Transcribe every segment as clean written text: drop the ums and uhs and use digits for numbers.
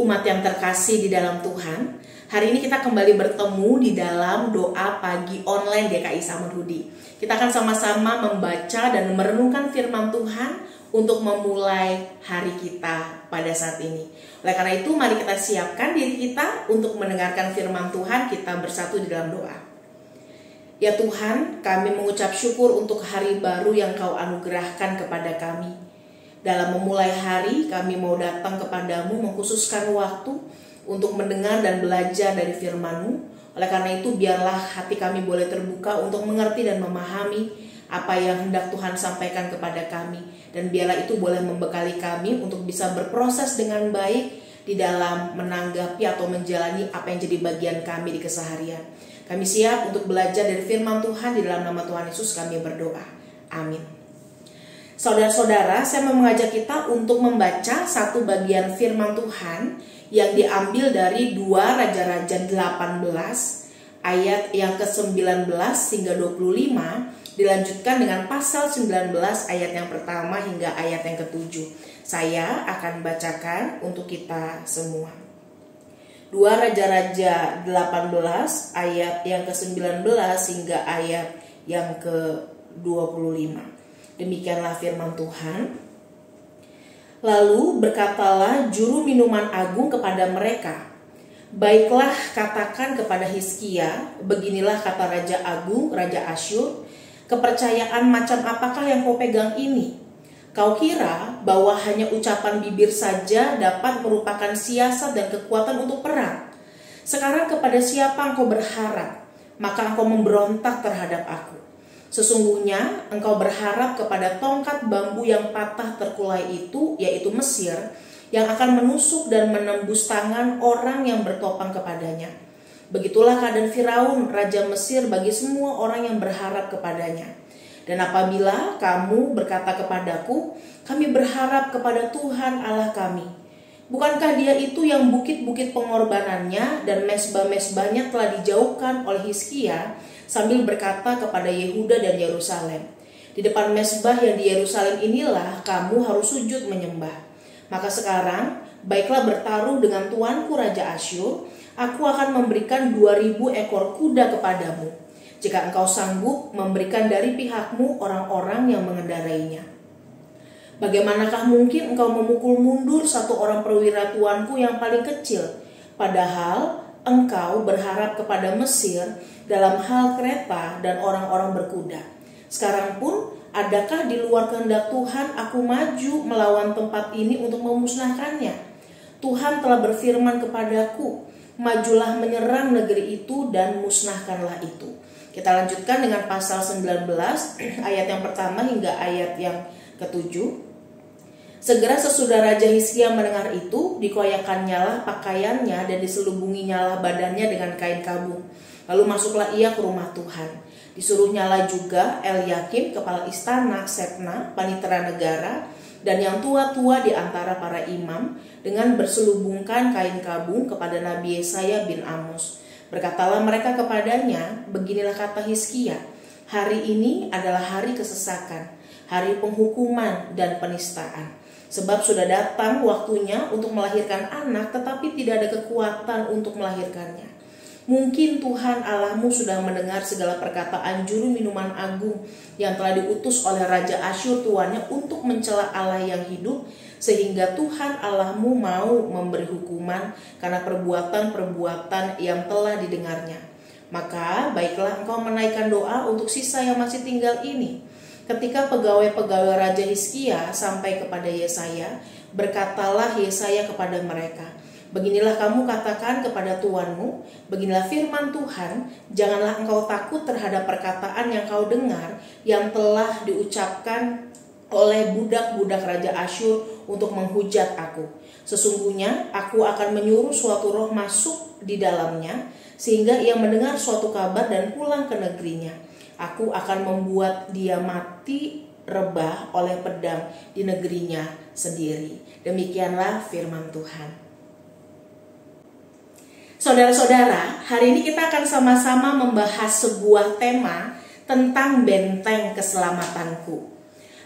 umat yang terkasih di dalam Tuhan. Hari ini kita kembali bertemu di dalam doa pagi online GKI Samanhudi. Kita akan sama-sama membaca dan merenungkan firman Tuhan untuk memulai hari kita pada saat ini. Oleh karena itu, mari kita siapkan diri kita untuk mendengarkan firman Tuhan. Kita bersatu di dalam doa. Ya Tuhan, kami mengucap syukur untuk hari baru yang Kau anugerahkan kepada kami. Dalam memulai hari, kami mau datang kepadamu mengkhususkan waktu untuk mendengar dan belajar dari firman-Mu. Oleh karena itu, biarlah hati kami boleh terbuka untuk mengerti dan memahami apa yang hendak Tuhan sampaikan kepada kami. Dan biarlah itu boleh membekali kami untuk bisa berproses dengan baik di dalam menanggapi atau menjalani apa yang jadi bagian kami di keseharian. Kami siap untuk belajar dari firman Tuhan. Di dalam nama Tuhan Yesus kami berdoa. Amin. Saudara-saudara, saya mau mengajak kita untuk membaca satu bagian firman Tuhan yang diambil dari 2 Raja-Raja 18 ayat yang ke-19 hingga 25, dilanjutkan dengan pasal 19 ayat yang pertama hingga ayat yang ke-7. Saya akan bacakan untuk kita semua. 2 Raja-Raja 18 ayat yang ke-19 hingga ayat yang ke-25. Demikianlah firman Tuhan. Lalu berkatalah juru minuman agung kepada mereka, baiklah katakan kepada Hizkia, beginilah kata Raja Agung, Raja Asyur, kepercayaan macam apakah yang kau pegang ini? Kau kira bahwa hanya ucapan bibir saja dapat merupakan siasat dan kekuatan untuk perang? Sekarang kepada siapa engkau berharap, maka engkau memberontak terhadap aku. Sesungguhnya engkau berharap kepada tongkat bambu yang patah terkulai itu, yaitu Mesir, yang akan menusuk dan menembus tangan orang yang bertopang kepadanya. Begitulah keadaan Firaun, Raja Mesir, bagi semua orang yang berharap kepadanya. Dan apabila kamu berkata kepadaku, kami berharap kepada Tuhan Allah kami, bukankah Dia itu yang bukit-bukit pengorbanannya dan mesbah-mesbahnya telah dijauhkan oleh Hizkia, sambil berkata kepada Yehuda dan Yerusalem, di depan mesbah yang di Yerusalem inilah kamu harus sujud menyembah. Maka sekarang baiklah bertaruh dengan tuanku Raja Asyur, aku akan memberikan 2000 ekor kuda kepadamu, jika engkau sanggup memberikan dari pihakmu orang-orang yang mengendarainya. Bagaimanakah mungkin engkau memukul mundur satu orang perwira tuanku yang paling kecil, padahal engkau berharap kepada Mesir dalam hal kereta dan orang-orang berkuda. Sekarang pun, adakah di luar kehendak Tuhan aku maju melawan tempat ini untuk memusnahkannya? Tuhan telah berfirman kepadaku, majulah menyerang negeri itu dan musnahkanlah itu. Kita lanjutkan dengan pasal 19 ayat yang pertama hingga ayat yang ke-7. Segera sesudah Raja Hizkia mendengar itu, dikoyakannya lah pakaiannya dan diselubunginya lah badannya dengan kain kabung. Lalu masuklah ia ke rumah Tuhan. Disuruhnyalah juga Eliakim, kepala istana, Setna, panitera negara, dan yang tua-tua di antara para imam, dengan berselubungkan kain kabung kepada Nabi Yesaya bin Amos. Berkatalah mereka kepadanya, beginilah kata Hizkia, hari ini adalah hari kesesakan, hari penghukuman dan penistaan. Sebab sudah datang waktunya untuk melahirkan anak, tetapi tidak ada kekuatan untuk melahirkannya. Mungkin Tuhan Allahmu sudah mendengar segala perkataan juru minuman agung yang telah diutus oleh Raja Asyur tuannya untuk mencela Allah yang hidup, sehingga Tuhan Allahmu mau memberi hukuman karena perbuatan-perbuatan yang telah didengarnya. Maka baiklah engkau menaikkan doa untuk sisa yang masih tinggal ini. Ketika pegawai-pegawai Raja Hizkia sampai kepada Yesaya, berkatalah Yesaya kepada mereka, beginilah kamu katakan kepada tuanmu, beginilah firman Tuhan, janganlah engkau takut terhadap perkataan yang kau dengar, yang telah diucapkan oleh budak-budak Raja Asyur untuk menghujat aku. Sesungguhnya aku akan menyuruh suatu roh masuk di dalamnya, sehingga ia mendengar suatu kabar dan pulang ke negerinya. Aku akan membuat dia mati rebah oleh pedang di negerinya sendiri. Demikianlah firman Tuhan. Saudara-saudara, hari ini kita akan sama-sama membahas sebuah tema tentang benteng keselamatanku.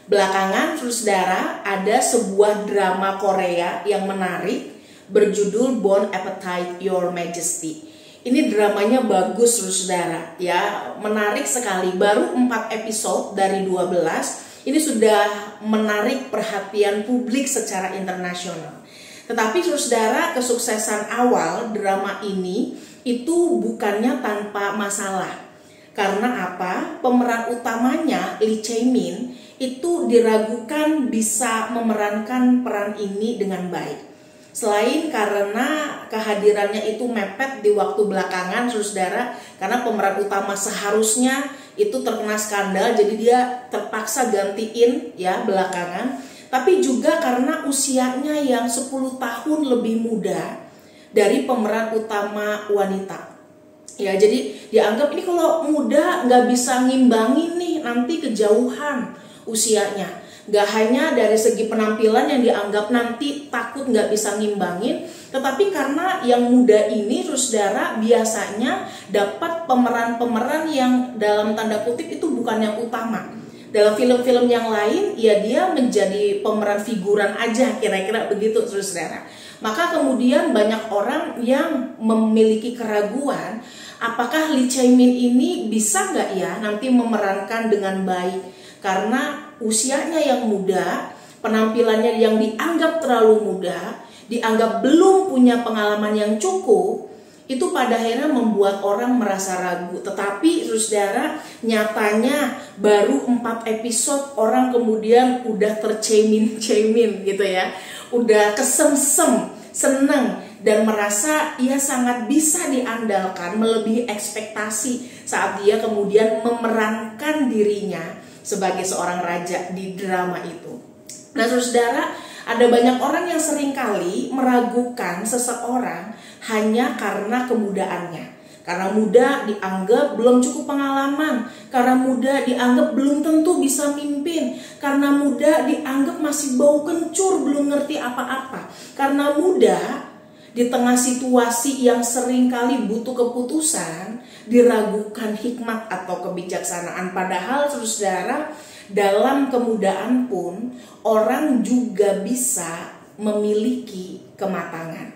Belakangan, saudara, ada sebuah drama Korea yang menarik berjudul Bon Appetit Your Majesty. Ini dramanya bagus saudara ya, menarik sekali. Baru 4 episode dari 12, ini sudah menarik perhatian publik secara internasional. Tetapi saudara, kesuksesan awal drama ini itu bukannya tanpa masalah. Karena apa? Pemeran utamanya Lee Chae-min itu diragukan bisa memerankan peran ini dengan baik. Selain karena kehadirannya itu mepet di waktu belakangan saudara, karena pemeran utama seharusnya itu terkena skandal, jadi dia terpaksa gantiin ya belakangan. Tapi juga karena usianya yang 10 tahun lebih muda dari pemeran utama wanita. Ya, jadi dianggap ini kalau muda nggak bisa ngimbangin nih, nanti kejauhan usianya. Gak hanya dari segi penampilan yang dianggap nanti takut gak bisa ngimbangin, tetapi karena yang muda ini saudara biasanya dapat pemeran-pemeran yang dalam tanda kutip itu bukan yang utama. Dalam film-film yang lain ya dia menjadi pemeran figuran aja, kira-kira begitu saudara. Maka kemudian banyak orang yang memiliki keraguan, apakah Lee Chae-min ini bisa gak ya nanti memerankan dengan baik. Karena usianya yang muda, penampilannya yang dianggap terlalu muda, dianggap belum punya pengalaman yang cukup, itu pada akhirnya membuat orang merasa ragu. Tetapi saudara, nyatanya baru 4 episode orang kemudian udah tercemin-cemin gitu ya, udah kesemsem, senang, dan merasa ia sangat bisa diandalkan, melebihi ekspektasi saat dia kemudian memerankan dirinya sebagai seorang raja di drama itu. Nah saudara, ada banyak orang yang seringkali meragukan seseorang hanya karena kemudaannya. Karena muda dianggap belum cukup pengalaman, karena muda dianggap belum tentu bisa mimpin, karena muda dianggap masih bau kencur, belum ngerti apa-apa. Karena muda di tengah situasi yang seringkali butuh keputusan, diragukan hikmat atau kebijaksanaan. Padahal saudara, dalam kemudaan pun orang juga bisa memiliki kematangan.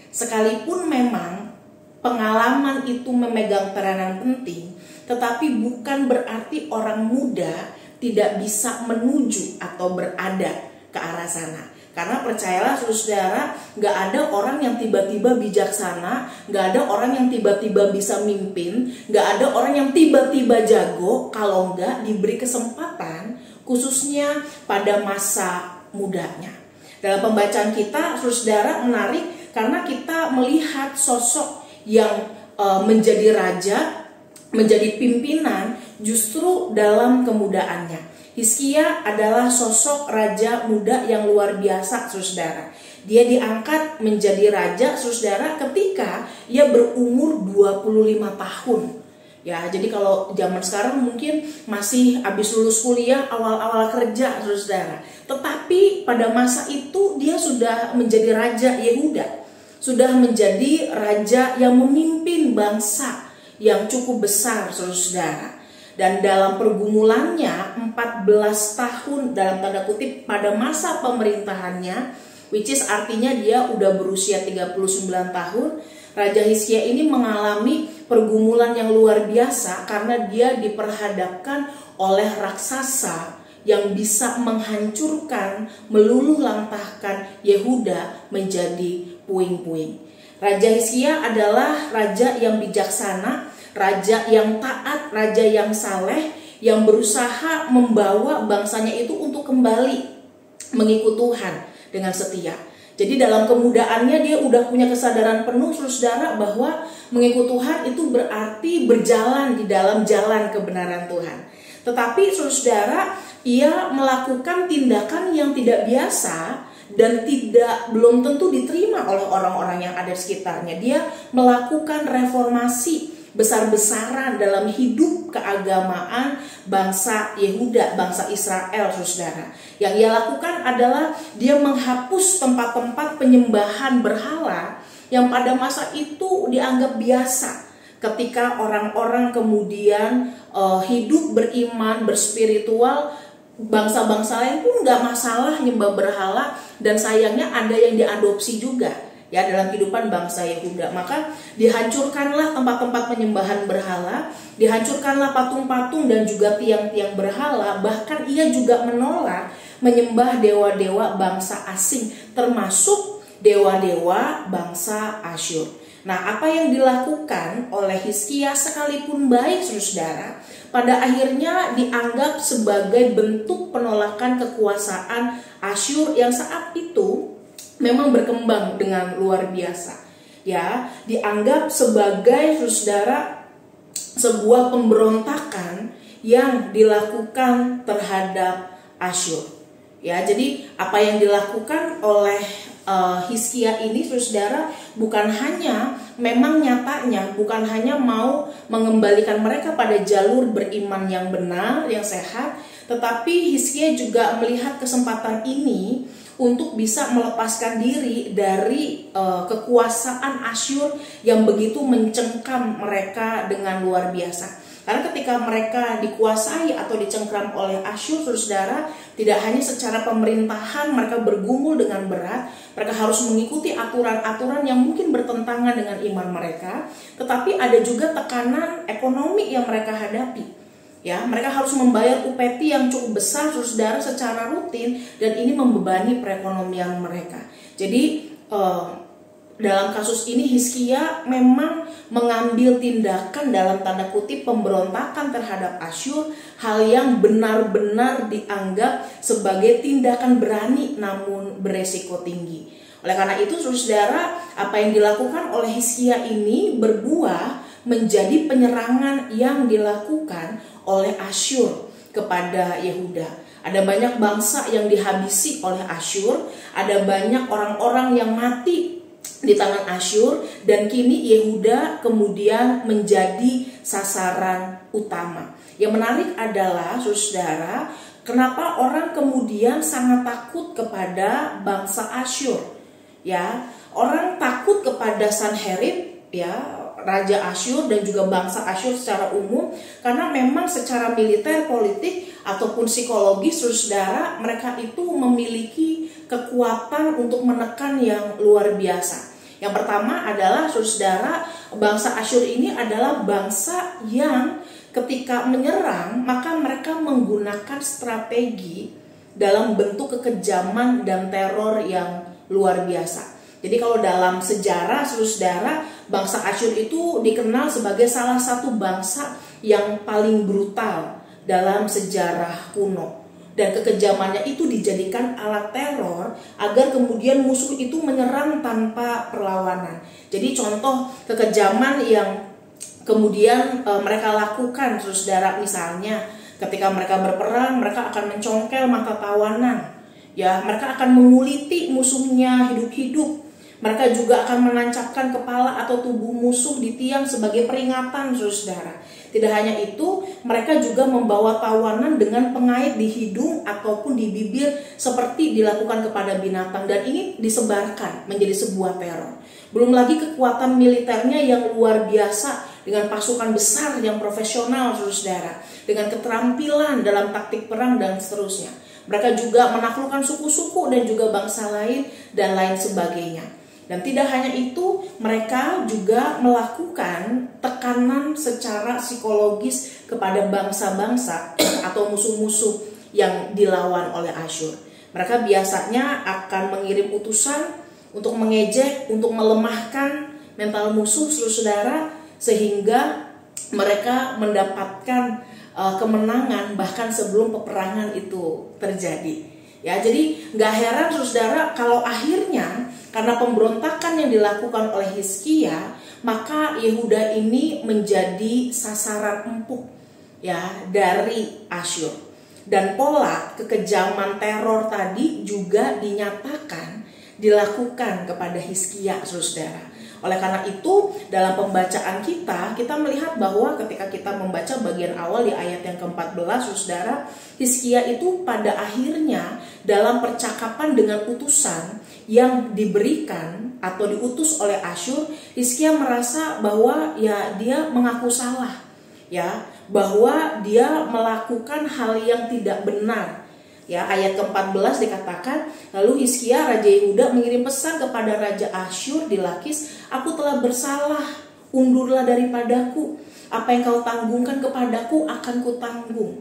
Sekalipun memang pengalaman itu memegang peranan penting, tetapi bukan berarti orang muda tidak bisa menuju atau berada ke arah sana. Karena percayalah saudara, gak ada orang yang tiba-tiba bijaksana, gak ada orang yang tiba-tiba bisa mimpin, gak ada orang yang tiba-tiba jago kalau gak diberi kesempatan, khususnya pada masa mudanya. Dalam pembacaan kita, saudara, menarik karena kita melihat sosok yang menjadi raja, menjadi pimpinan justru dalam kemudaannya. Hizkia adalah sosok raja muda yang luar biasa saudara. Dia diangkat menjadi raja saudara ketika ia berumur 25 tahun. Ya, jadi kalau zaman sekarang mungkin masih habis lulus kuliah, awal-awal kerja saudara. Tetapi pada masa itu dia sudah menjadi raja Yehuda. Sudah menjadi raja yang memimpin bangsa yang cukup besar saudara. Dan dalam pergumulannya 14 tahun dalam tanda kutip pada masa pemerintahannya, which is artinya dia udah berusia 39 tahun, Raja Hizkia ini mengalami pergumulan yang luar biasa karena dia diperhadapkan oleh raksasa yang bisa menghancurkan, meluluh lantahkan Yehuda menjadi puing-puing. Raja Hizkia adalah raja yang bijaksana, raja yang taat, raja yang saleh, yang berusaha membawa bangsanya itu untuk kembali mengikut Tuhan dengan setia. Jadi dalam kemudaannya dia udah punya kesadaran penuh saudara bahwa mengikut Tuhan itu berarti berjalan di dalam jalan kebenaran Tuhan. Tetapi saudara, ia melakukan tindakan yang tidak biasa dan belum tentu diterima oleh orang-orang yang ada di sekitarnya. Dia melakukan reformasi besar-besaran dalam hidup keagamaan bangsa Yehuda, bangsa Israel saudara. Yang ia lakukan adalah dia menghapus tempat-tempat penyembahan berhala yang pada masa itu dianggap biasa. Ketika orang-orang kemudian hidup beriman, berspiritual, bangsa-bangsa lain pun gak masalah nyembah berhala, dan sayangnya ada yang diadopsi juga. ya dalam kehidupan bangsa Yehuda. Maka dihancurkanlah tempat-tempat penyembahan berhala, dihancurkanlah patung-patung dan juga tiang-tiang berhala. Bahkan ia juga menolak menyembah dewa-dewa bangsa asing, termasuk dewa-dewa bangsa Asyur. Nah, apa yang dilakukan oleh Hizkia sekalipun baik, saudara, pada akhirnya dianggap sebagai bentuk penolakan kekuasaan Asyur yang saat itu memang berkembang dengan luar biasa. Ya, dianggap sebagai, saudara, sebuah pemberontakan yang dilakukan terhadap Asyur. Ya, jadi apa yang dilakukan oleh Hizkia ini, saudara, bukan hanya memang nyatanya bukan hanya mau mengembalikan mereka pada jalur beriman yang benar, yang sehat, tetapi Hizkia juga melihat kesempatan ini untuk bisa melepaskan diri dari kekuasaan Asyur yang begitu mencengkam mereka dengan luar biasa. Karena ketika mereka dikuasai atau dicengkram oleh Asyur, saudara, tidak hanya secara pemerintahan mereka bergumul dengan berat, mereka harus mengikuti aturan-aturan yang mungkin bertentangan dengan iman mereka, tetapi ada juga tekanan ekonomi yang mereka hadapi. Ya, mereka harus membayar upeti yang cukup besar, saudara, secara rutin, dan ini membebani perekonomian mereka. Jadi dalam kasus ini Hizkia memang mengambil tindakan dalam tanda kutip pemberontakan terhadap Asyur, hal yang benar-benar dianggap sebagai tindakan berani namun beresiko tinggi. Oleh karena itu, saudara, apa yang dilakukan oleh Hizkia ini berbuah menjadi penyerangan yang dilakukan oleh Asyur kepada Yehuda. Ada banyak bangsa yang dihabisi oleh Asyur, ada banyak orang-orang yang mati di tangan Asyur, dan kini Yehuda kemudian menjadi sasaran utama. Yang menarik adalah, saudara, kenapa orang kemudian sangat takut kepada bangsa Asyur? Ya, orang takut kepada Sanherib, ya, Raja Asyur dan juga bangsa Asyur secara umum, karena memang secara militer, politik ataupun psikologis, saudara, mereka itu memiliki kekuatan untuk menekan yang luar biasa. Yang pertama adalah, saudara, bangsa Asyur ini adalah bangsa yang ketika menyerang maka mereka menggunakan strategi dalam bentuk kekejaman dan teror yang luar biasa. Jadi kalau dalam sejarah, saudara, bangsa Asyur itu dikenal sebagai salah satu bangsa yang paling brutal dalam sejarah kuno. Dan kekejamannya itu dijadikan alat teror agar kemudian musuh itu menyerang tanpa perlawanan. Jadi contoh kekejaman yang kemudian mereka lakukan, saudara, misalnya ketika mereka berperang, mereka akan mencongkel mata tawanan. Ya, mereka akan menguliti musuhnya hidup-hidup. Mereka juga akan menancapkan kepala atau tubuh musuh di tiang sebagai peringatan, saudara. Tidak hanya itu, mereka juga membawa tawanan dengan pengait di hidung ataupun di bibir seperti dilakukan kepada binatang, dan ini disebarkan menjadi sebuah teror. Belum lagi kekuatan militernya yang luar biasa dengan pasukan besar yang profesional, saudara, dengan keterampilan dalam taktik perang dan seterusnya. Mereka juga menaklukkan suku-suku dan juga bangsa lain dan lain sebagainya. Dan tidak hanya itu, mereka juga melakukan tekanan secara psikologis kepada bangsa-bangsa atau musuh-musuh yang dilawan oleh Asyur. Mereka biasanya akan mengirim utusan untuk mengejek, untuk melemahkan mental musuh, saudara, sehingga mereka mendapatkan kemenangan bahkan sebelum peperangan itu terjadi. Ya, jadi nggak heran, saudara, kalau akhirnya karena pemberontakan yang dilakukan oleh Hizkia, maka Yehuda ini menjadi sasaran empuk, ya, dari Asyur. Dan pola kekejaman teror tadi juga dinyatakan dilakukan kepada Hizkia, saudara. Oleh karena itu, dalam pembacaan kita melihat bahwa ketika kita membaca bagian awal di ayat yang ke-14, saudara, Hizkia itu pada akhirnya dalam percakapan dengan utusan yang diberikan atau diutus oleh Asyur, Hizkia merasa bahwa ya dia mengaku salah, ya, bahwa dia melakukan hal yang tidak benar. Ya, ayat ke-14 dikatakan, lalu Hizkia Raja Yehuda mengirim pesan kepada Raja Asyur di Lakis, aku telah bersalah, undurlah daripadaku, apa yang kau tanggungkan kepadaku akan kutanggung.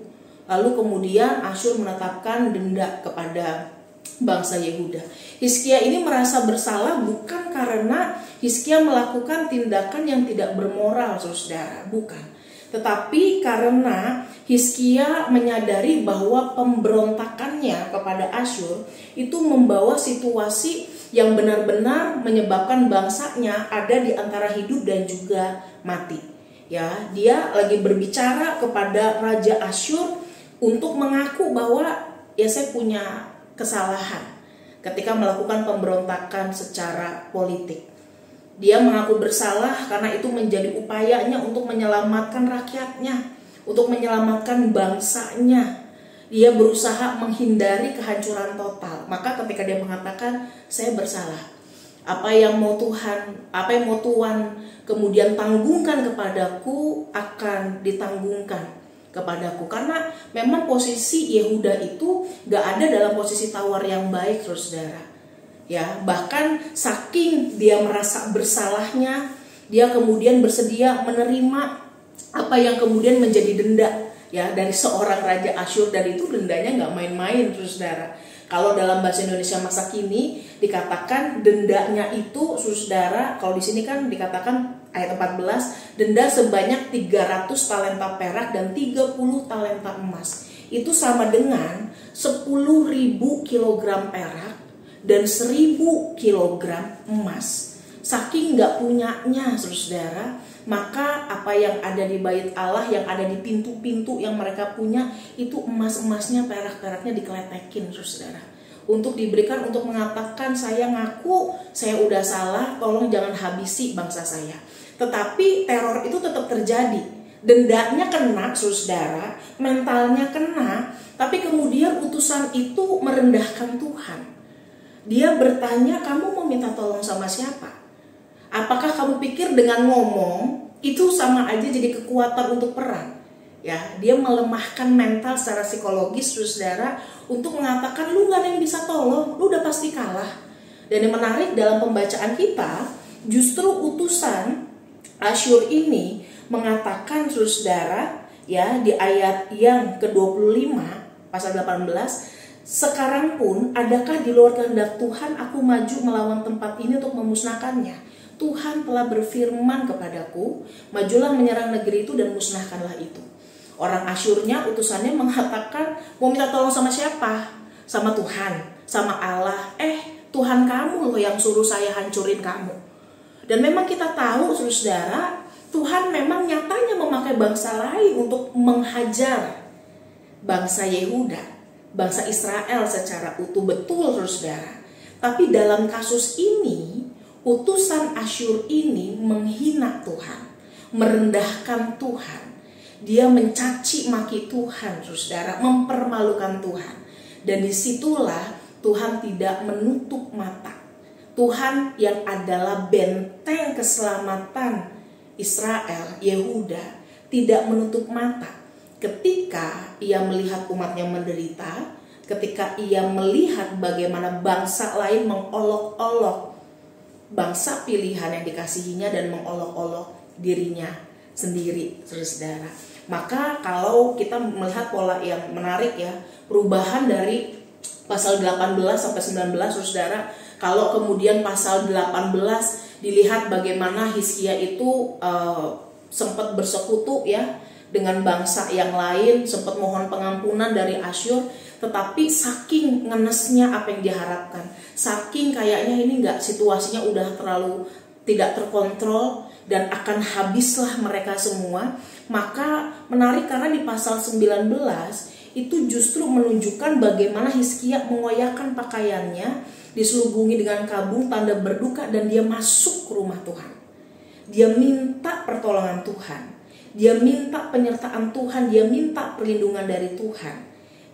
Lalu kemudian Asyur menetapkan denda kepada bangsa Yehuda. Hizkia ini merasa bersalah bukan karena Hizkia melakukan tindakan yang tidak bermoral, saudara, bukan. Tetapi karena Hizkia menyadari bahwa pemberontakannya kepada Asyur itu membawa situasi yang benar-benar menyebabkan bangsanya ada di antara hidup dan juga mati. Ya, dia lagi berbicara kepada Raja Asyur untuk mengaku bahwa ya saya punya kesalahan ketika melakukan pemberontakan secara politik. Dia mengaku bersalah karena itu menjadi upayanya untuk menyelamatkan rakyatnya, untuk menyelamatkan bangsanya. Dia berusaha menghindari kehancuran total. Maka ketika dia mengatakan saya bersalah, apa yang mau Tuhan kemudian tanggungkan kepadaku akan ditanggungan kepadaku. Karena memang posisi Yehuda itu gak ada dalam posisi tawar yang baik, saudara. Ya, bahkan saking dia merasa bersalahnya, dia kemudian bersedia menerima apa yang kemudian menjadi denda ya dari seorang Raja Asyur, dan itu dendanya nggak main-main, saudara. Kalau dalam bahasa Indonesia masa kini dikatakan dendanya itu, saudara, kalau di sini kan dikatakan ayat 14, denda sebanyak 300 talenta perak dan 30 talenta emas. Itu sama dengan 10.000 kilogram perak dan 1.000 kilogram emas. Saking gak punyanya, saudara, maka apa yang ada di bait Allah, yang ada di pintu-pintu yang mereka punya, itu emas-emasnya, perak-peraknya dikeletekin, saudara, untuk diberikan, untuk mengatakan saya ngaku, saya udah salah, tolong jangan habisi bangsa saya. Tetapi teror itu tetap terjadi. Dendanya kena, saudara, mentalnya kena, tapi kemudian utusan itu merendahkan Tuhan. Dia bertanya, kamu mau minta tolong sama siapa? Apakah kamu pikir dengan ngomong itu sama aja jadi kekuatan untuk perang? Ya, dia melemahkan mental secara psikologis, saudara, untuk mengatakan lu gak ada yang bisa tolong, lu udah pasti kalah. Dan yang menarik dalam pembacaan kita, justru utusan Asyur ini mengatakan, saudara, ya, di ayat yang ke-25 pasal 18, sekarang pun adakah di luar kehendak Tuhan aku maju melawan tempat ini untuk memusnahkannya? Tuhan telah berfirman kepadaku, majulah menyerang negeri itu dan musnahkanlah itu. Orang Asyurnya, utusannya mengatakan, mau minta tolong sama siapa? Sama Tuhan, sama Allah. Tuhan kamu loh yang suruh saya hancurin kamu. Dan memang kita tahu, saudara, Tuhan memang nyatanya memakai bangsa lain untuk menghajar bangsa Yehuda, bangsa Israel secara utuh, betul, saudara. Tapi dalam kasus ini, utusan Asyur ini menghina Tuhan, merendahkan Tuhan. Dia mencaci maki Tuhan, saudara, mempermalukan Tuhan. Dan disitulah Tuhan tidak menutup mata. Tuhan yang adalah benteng keselamatan Israel, Yehuda, tidak menutup mata ketika ia melihat umatnya menderita, ketika ia melihat bagaimana bangsa lain mengolok-olok bangsa pilihan yang dikasihinya dan mengolok-olok dirinya sendiri, saudara. Maka kalau kita melihat pola yang menarik ya, perubahan dari pasal 18 sampai 19, saudara, kalau kemudian pasal 18 dilihat bagaimana Hizkia itu sempat bersekutu ya dengan bangsa yang lain, sempat mohon pengampunan dari Asyur, tetapi saking ngenesnya apa yang diharapkan, saking kayaknya ini enggak, situasinya udah terlalu tidak terkontrol dan akan habislah mereka semua. Maka menarik karena di pasal 19 itu justru menunjukkan bagaimana Hizkia mengoyakkan pakaiannya, diselubungi dengan kabung tanda berduka, dan dia masuk ke rumah Tuhan. Dia minta pertolongan Tuhan, dia minta penyertaan Tuhan, dia minta perlindungan dari Tuhan.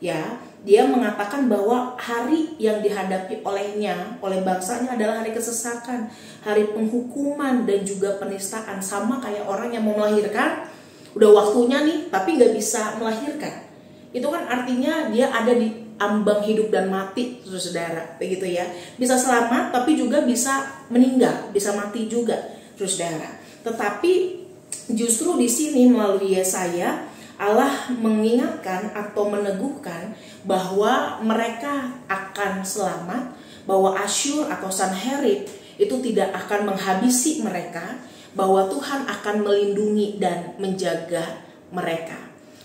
Ya, dia mengatakan bahwa hari yang dihadapi olehnya, oleh bangsanya adalah hari kesesakan, hari penghukuman dan juga penistaan. Sama kayak orang yang mau melahirkan, udah waktunya nih tapi gak bisa melahirkan. Itu kan artinya dia ada di ambang hidup dan mati, saudara, begitu ya. Bisa selamat tapi juga bisa meninggal, bisa mati juga, saudara. Tetapi justru di sini melalui Yesaya Allah mengingatkan atau meneguhkan bahwa mereka akan selamat, bahwa Asyur atau Sanherib itu tidak akan menghabisi mereka, bahwa Tuhan akan melindungi dan menjaga mereka.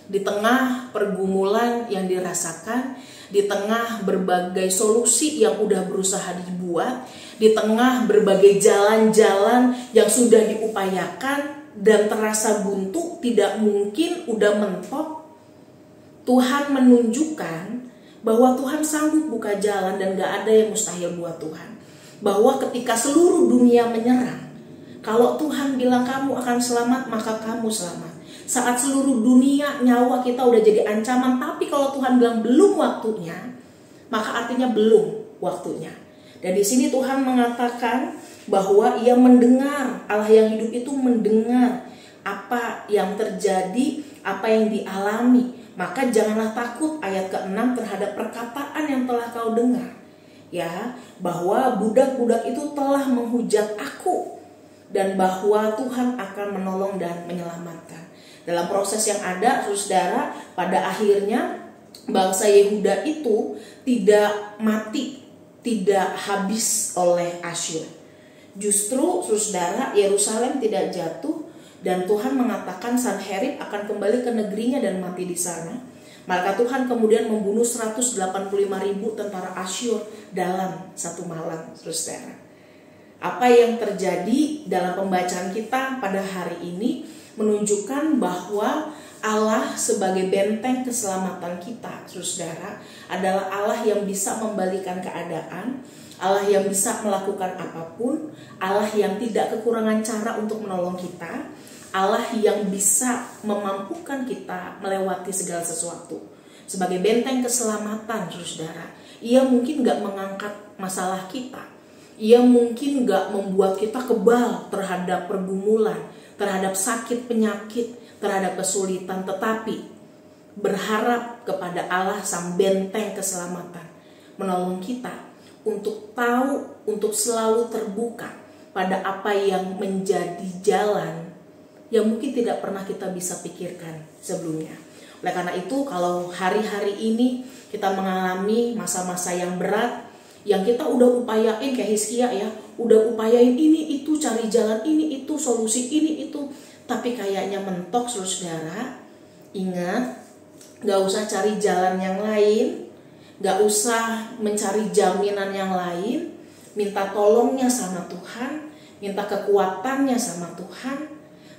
Di tengah pergumulan yang dirasakan, di tengah berbagai solusi yang udah berusaha dibuat, di tengah berbagai jalan-jalan yang sudah diupayakan dan terasa buntu, tidak mungkin, udah mentok, Tuhan menunjukkan bahwa Tuhan sanggup buka jalan dan gak ada yang mustahil buat Tuhan. Bahwa ketika seluruh dunia menyerang, kalau Tuhan bilang kamu akan selamat, maka kamu selamat. Saat seluruh dunia, nyawa kita udah jadi ancaman, tapi kalau Tuhan bilang belum waktunya, maka artinya belum waktunya. Dan di sini Tuhan mengatakan bahwa Ia mendengar, Allah yang hidup itu mendengar apa yang terjadi, apa yang dialami. Maka janganlah takut, ayat ke-6, terhadap perkataan yang telah kau dengar. Ya, bahwa budak-budak itu telah menghujat aku, dan bahwa Tuhan akan menolong dan menyelamatkan. Dalam proses yang ada, saudara, pada akhirnya bangsa Yehuda itu tidak mati, tidak habis oleh Asyur. Justru, saudara, Yerusalem tidak jatuh, dan Tuhan mengatakan Sanherib akan kembali ke negerinya dan mati di sana. Maka Tuhan kemudian membunuh 185.000 tentara Asyur dalam satu malam, saudara. Apa yang terjadi dalam pembacaan kita pada hari ini menunjukkan bahwa Allah sebagai benteng keselamatan kita, saudara, adalah Allah yang bisa membalikan keadaan, Allah yang bisa melakukan apapun, Allah yang tidak kekurangan cara untuk menolong kita, Allah yang bisa memampukan kita melewati segala sesuatu. Sebagai benteng keselamatan, saudara, Ia mungkin gak mengangkat masalah kita, Ia mungkin gak membuat kita kebal terhadap pergumulan, terhadap sakit penyakit, terhadap kesulitan, tetapi berharap kepada Allah sang benteng keselamatan menolong kita untuk tahu, untuk selalu terbuka pada apa yang menjadi jalan yang mungkin tidak pernah kita bisa pikirkan sebelumnya. Oleh karena itu, kalau hari-hari ini kita mengalami masa-masa yang berat, yang kita udah upayain kayak Hizkia ya, udah upayain ini itu, cari jalan ini itu, solusi ini itu, tapi kayaknya mentok, saudara. Ingat, gak usah cari jalan yang lain, gak usah mencari jaminan yang lain, minta tolongnya sama Tuhan, minta kekuatannya sama Tuhan,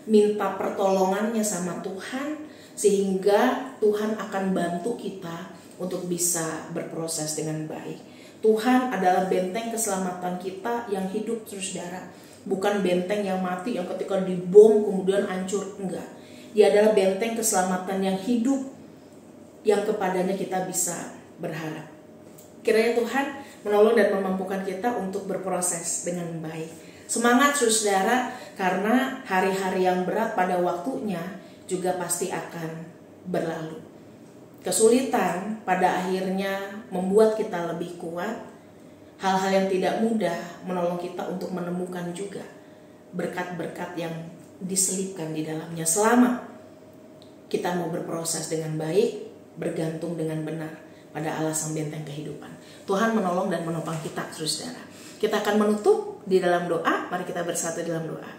minta pertolongannya sama Tuhan, sehingga Tuhan akan bantu kita untuk bisa berproses dengan baik. Tuhan adalah benteng keselamatan kita yang hidup, saudara. Bukan benteng yang mati, yang ketika dibom kemudian hancur. Enggak. Dia adalah benteng keselamatan yang hidup, yang kepadanya kita bisa berharap. Kiranya Tuhan menolong dan memampukan kita untuk berproses dengan baik. Semangat, saudara, karena hari-hari yang berat pada waktunya juga pasti akan berlalu. Kesulitan pada akhirnya membuat kita lebih kuat. Hal-hal yang tidak mudah menolong kita untuk menemukan juga berkat-berkat yang diselipkan di dalamnya. Selama kita mau berproses dengan baik, bergantung dengan benar pada Allah sang benteng kehidupan. Tuhan menolong dan menopang kita, saudara. Kita akan menutup di dalam doa. Mari kita bersatu dalam doa.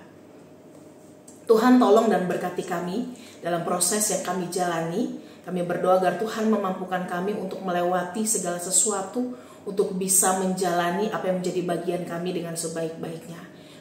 Tuhan tolong dan berkati kami dalam proses yang kami jalani. Kami berdoa agar Tuhan memampukan kami untuk melewati segala sesuatu, untuk bisa menjalani apa yang menjadi bagian kami dengan sebaik-baiknya.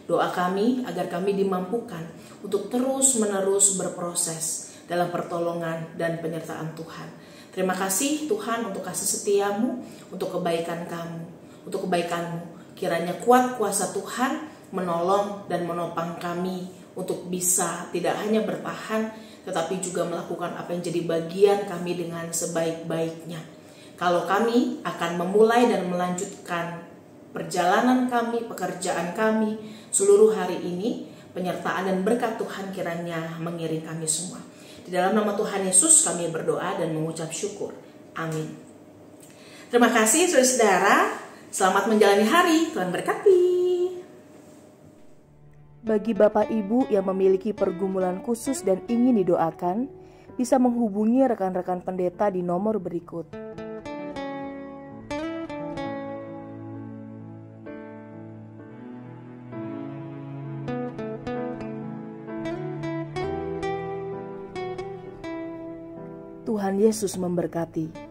Doa kami agar kami dimampukan untuk terus-menerus berproses dalam pertolongan dan penyertaan Tuhan. Terima kasih Tuhan untuk kasih setiamu, untuk kebaikan kamu, untuk kebaikanmu. Kiranya kuat kuasa Tuhan menolong dan menopang kami untuk bisa tidak hanya bertahan, tetapi juga melakukan apa yang jadi bagian kami dengan sebaik-baiknya. Kalau kami akan memulai dan melanjutkan perjalanan kami, pekerjaan kami seluruh hari ini, penyertaan dan berkat Tuhan kiranya mengiring kami semua. Di dalam nama Tuhan Yesus kami berdoa dan mengucap syukur. Amin. Terima kasih saudara-saudara. Selamat menjalani hari. Tuhan berkati. Bagi Bapak Ibu yang memiliki pergumulan khusus dan ingin didoakan, bisa menghubungi rekan-rekan pendeta di nomor berikut. Tuhan Yesus memberkati.